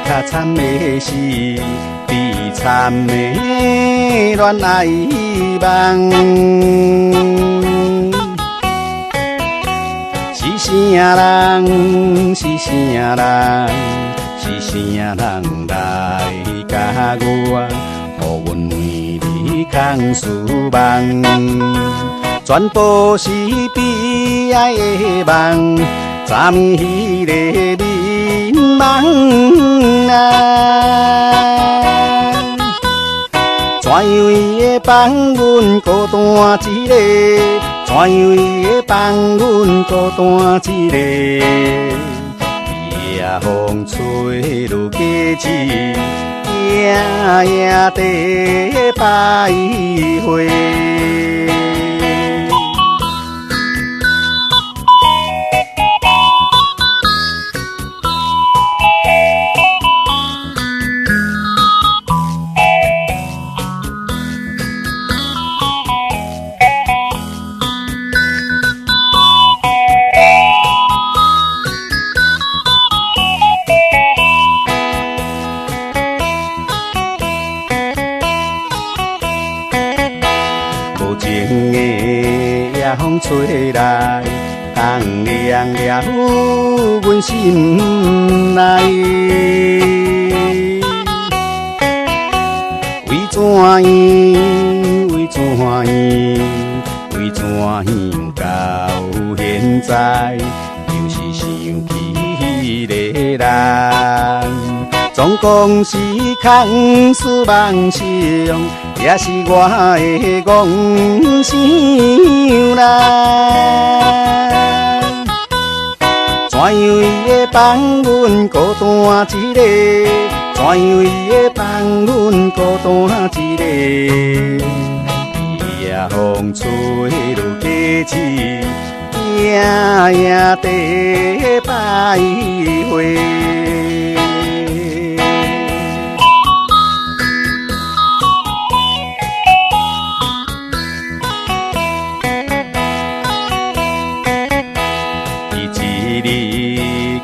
较惨的是，比惨的恋爱梦。是啥人？是啥人？是啥人来甲我，予阮每日空思梦，全部是悲哀的梦。昨暝迄个眠梦啊，怎样伊会放阮孤单一个？怎样伊会放阮孤单一个？夜风吹落街市，夜夜地徘徊。无情的夜风吹来，红亮了阮心内。为怎样？为怎样？为怎样到现在，就是想起迄个人，总讲是空思梦想。也是我的戆想啦，怎样伊会放阮孤单一个？怎样伊会放阮孤单一个？夜风吹落街市，夜夜地徘徊。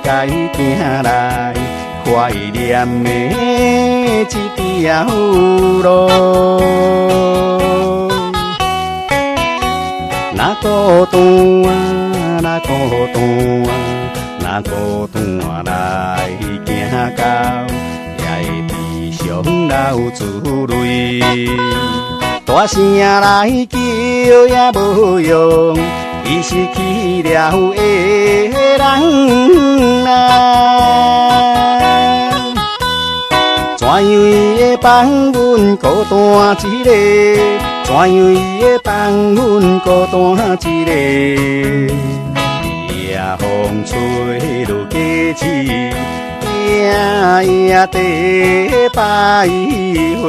该行来怀念的一条路，哪孤单啊，哪孤单啊，哪孤单来行到，也会悲伤流珠泪，大声来叫也无用。伊失去了的人啊，怎样伊会放阮孤单一个？怎样伊会放阮孤单一个？夜风吹落街市，夜夜地徘徊。